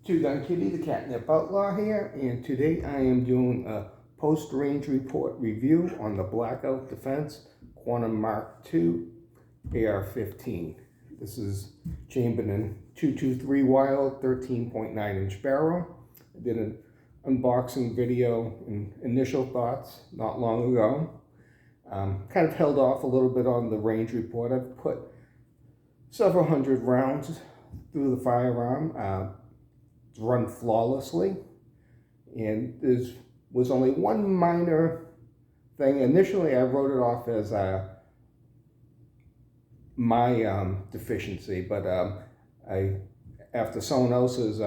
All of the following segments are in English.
Two Gun Kitty, the Catnip Outlaw here, and today I am doing a post-range report review on the Blackout Defense Quantum Mark II AR-15. This is chambered in 223 Wild 13.9-inch barrel. I did an unboxing video and initial thoughts not long ago. Kind of held off a little bit on the range report. I've put several hundred rounds through the firearm. It's run flawlessly, and there was only one minor thing. Initially, I wrote it off as my deficiency, but after someone else has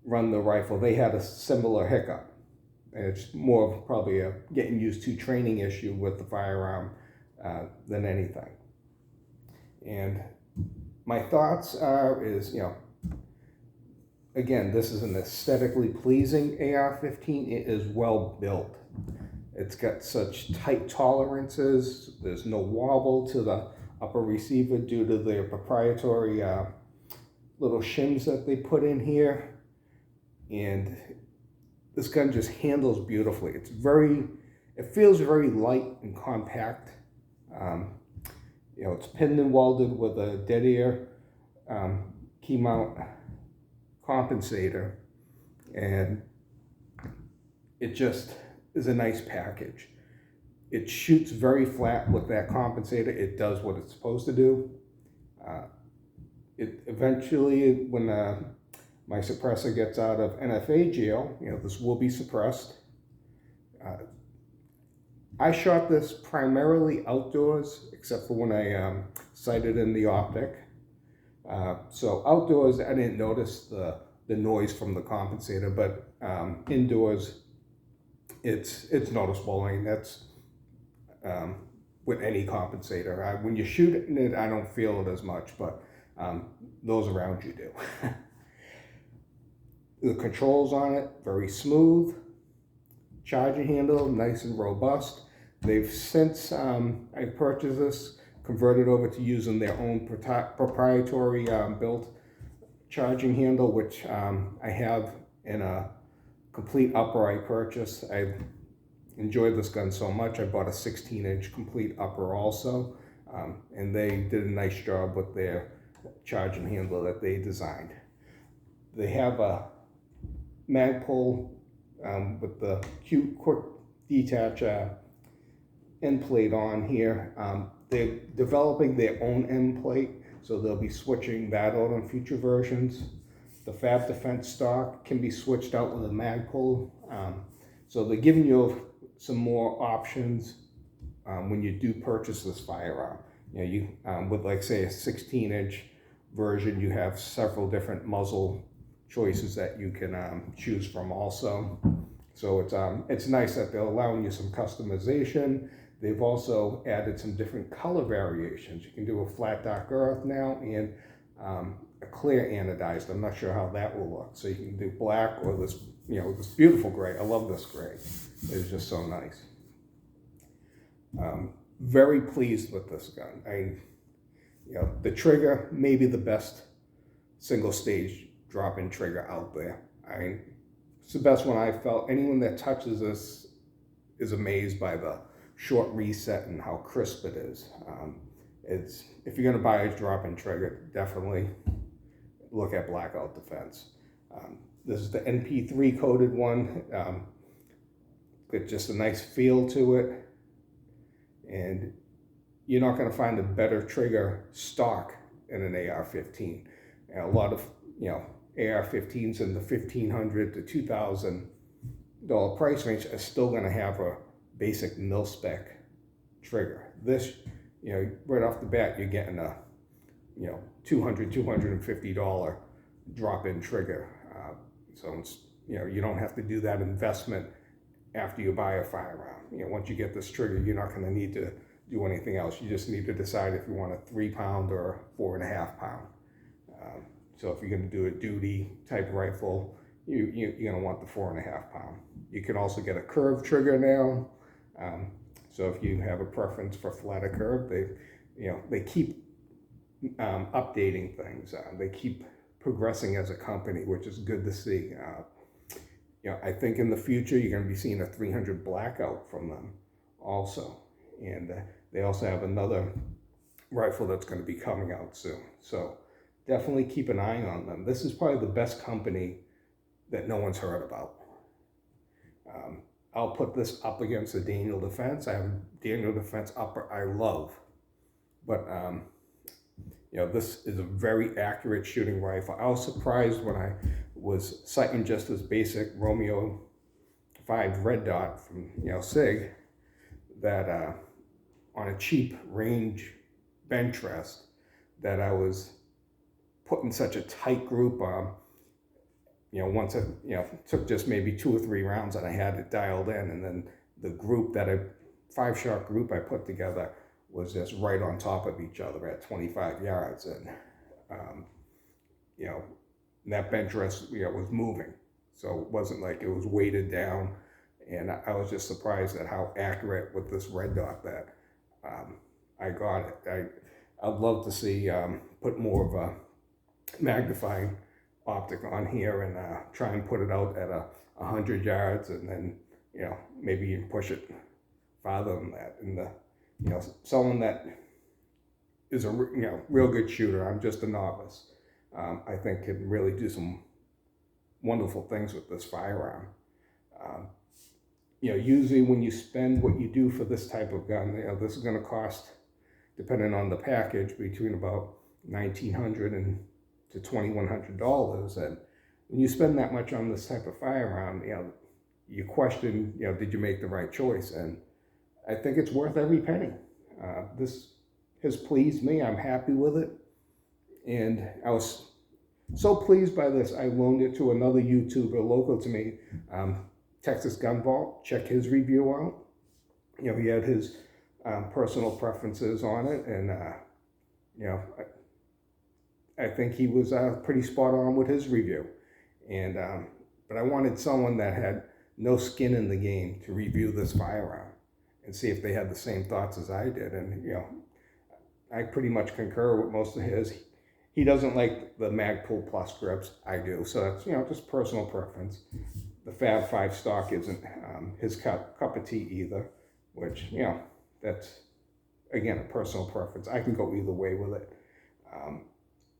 run the rifle, they had a similar hiccup. And it's more of probably a getting used to training issue with the firearm than anything. And my thoughts is, again, this is an aesthetically pleasing AR-15. It is well built. It's got such tight tolerances. There's no wobble to the upper receiver due to their proprietary little shims that they put in here. And this gun just handles beautifully. It feels very light and compact. It's pinned and welded with a dead air key mount compensator, and it just is a nice package. It shoots very flat with that compensator. It does what it's supposed to do. It eventually, when my suppressor gets out of NFA jail, this will be suppressed. I shot this primarily outdoors, except for when I sighted in the optic. So outdoors, I didn't notice the noise from the compensator, but indoors, it's noticeable. I mean, that's with any compensator. When you shoot it, I don't feel it as much, but those around you do. The controls on it, very smooth. Charging handle, nice and robust. They've since I purchased this, converted over to using their own proprietary built charging handle, which I have in a complete upper I purchased. I enjoyed this gun so much, I bought a 16-inch complete upper also, and they did a nice job with their charging handle that they designed. They have a mag pull with the cute quick detach end plate on here. They're developing their own end plate, so they'll be switching that out on future versions. The Fab Defense stock can be switched out with a mag pull. So they're giving you some more options when you do purchase this firearm. With, like, say, a 16-inch version, you have several different muzzle choices that you can choose from also. So it's nice that they're allowing you some customization. They've also added some different color variations. You can do a flat dark earth now and a clear anodized. I'm not sure how that will look. So you can do black or this, this beautiful gray. I love this gray. It's just so nice. Very pleased with this gun. The trigger may be the best single stage drop-in trigger out there. It's the best one I've felt. Anyone that touches this is amazed by the short reset and how crisp it is. If you're gonna buy a drop-in trigger, definitely look at Blackout Defense. This is the MP3 coated one. Got just a nice feel to it, and you're not gonna find a better trigger stock in an AR-15. A lot of AR-15s in the $1,500 to $2,000 price range are still gonna have a basic mil-spec trigger. This, right off the bat, you're getting a, $200, $250 drop-in trigger. So it's, you don't have to do that investment after you buy a firearm. Once you get this trigger, you're not going to need to do anything else. You just need to decide if you want a 3-pound or 4.5 pound. So if you're going to do a duty type rifle, you're going to want the 4.5 pound. You can also get a curved trigger now. So if you have a preference for flatter curve, they keep updating things. They keep progressing as a company, which is good to see. I think in the future you're going to be seeing a 300 Blackout from them also. And they also have another rifle that's going to be coming out soon. So definitely keep an eye on them. This is probably the best company that no one's heard about. I'll put this up against the Daniel Defense. I have a Daniel Defense upper I love. But, this is a very accurate shooting rifle. I was surprised when I was sighting just this basic Romeo 5 red dot from, SIG, that on a cheap range bench rest, that I was put in such a tight group. Once I, took just maybe 2 or 3 rounds and I had it dialed in, and then the group 5-shot group I put together was just right on top of each other at 25 yards. And, that bench rest, was moving. So it wasn't like it was weighted down. And I was just surprised at how accurate with this red dot that I got it. I'd love to see put more of a magnifying optic on here and try and put it out at 100 yards, and then maybe you can push it farther than that. And someone that is a real good shooter, I'm just a novice, I think can really do some wonderful things with this firearm. Usually when you spend what you do for this type of gun, this is going to cost, depending on the package, between about $1,900 to $2,100. And when you spend that much on this type of firearm, you question, did you make the right choice? And I think it's worth every penny. This has pleased me. I'm happy with it. And I was so pleased by this, I loaned it to another YouTuber local to me, Texas Gun Vault. Check his review out. He had his personal preferences on it, and I think he was pretty spot on with his review. And but I wanted someone that had no skin in the game to review this firearm and see if they had the same thoughts as I did. And I pretty much concur with most of his. He doesn't like the Magpul Plus grips. I do. So that's just personal preference. The Fab 5 stock isn't his cup of tea either, which that's again a personal preference. I can go either way with it.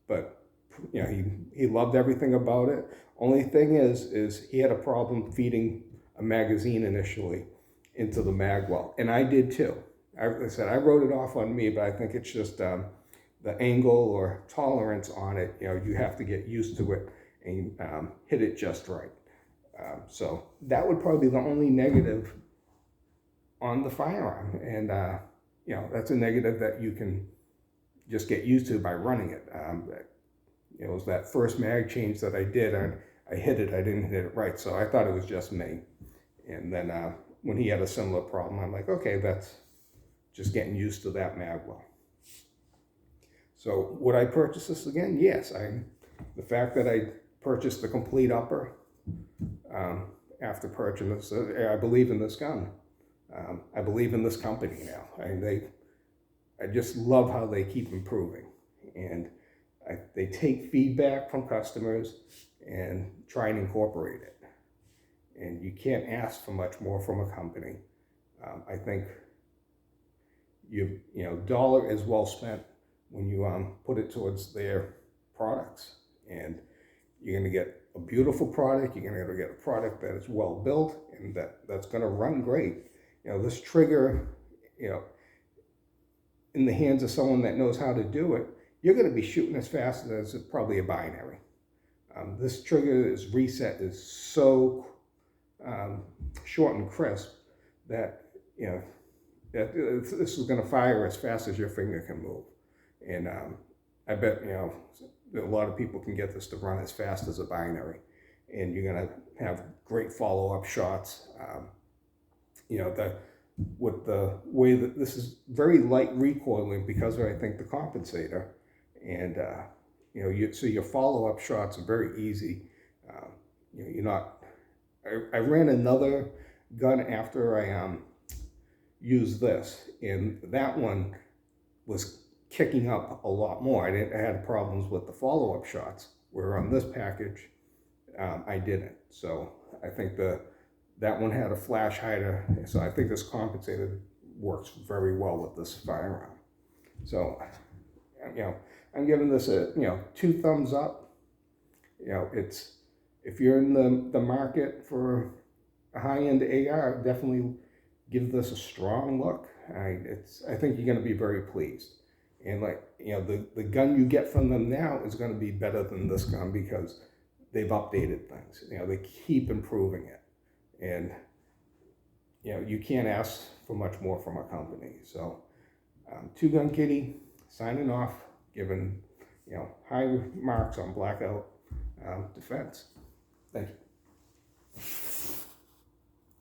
But he loved everything about it. Only thing is he had a problem feeding a magazine initially into the mag well, and I did too. I said I wrote it off on me, but I think it's just the angle or tolerance on it. You have to get used to it and hit it just right. So that would probably be the only negative on the firearm, and that's a negative that you can just get used to by running it. It was that first mag change that I did, and I hit it, I didn't hit it right, so I thought it was just me. And then when he had a similar problem, I'm like, okay, that's just getting used to that mag well. So would I purchase this again? Yes. The fact that I purchased the complete upper after purchasing this, I believe in this gun. I believe in this company now. I just love how they keep improving, and they take feedback from customers and try and incorporate it. And you can't ask for much more from a company. I think dollar is well spent when you put it towards their products, and you're going to get a beautiful product. You're going to get a product that is well built and that's going to run great. This trigger, in the hands of someone that knows how to do it, you're going to be shooting as fast as probably a binary. This trigger reset is so short and crisp that that this is going to fire as fast as your finger can move. And I bet a lot of people can get this to run as fast as a binary, and you're going to have great follow-up shots. With the way that this is very light recoiling because of, I think, the compensator, and so your follow-up shots are very easy. You're not. I ran another gun after I used this, and that one was kicking up a lot more. I had problems with the follow-up shots, where on this package, I didn't. So I think that one had a flash hider, so I think this compensator works very well with this firearm. So, I'm giving this a 2 thumbs up. It's, if you're in the market for a high-end AR, definitely give this a strong look. I think you're going to be very pleased. And the gun you get from them now is going to be better than this gun because they've updated things. They keep improving it. And, you can't ask for much more from a company. So, Two Gun Kitty, signing off, giving, high marks on Blackout defense. Thank you.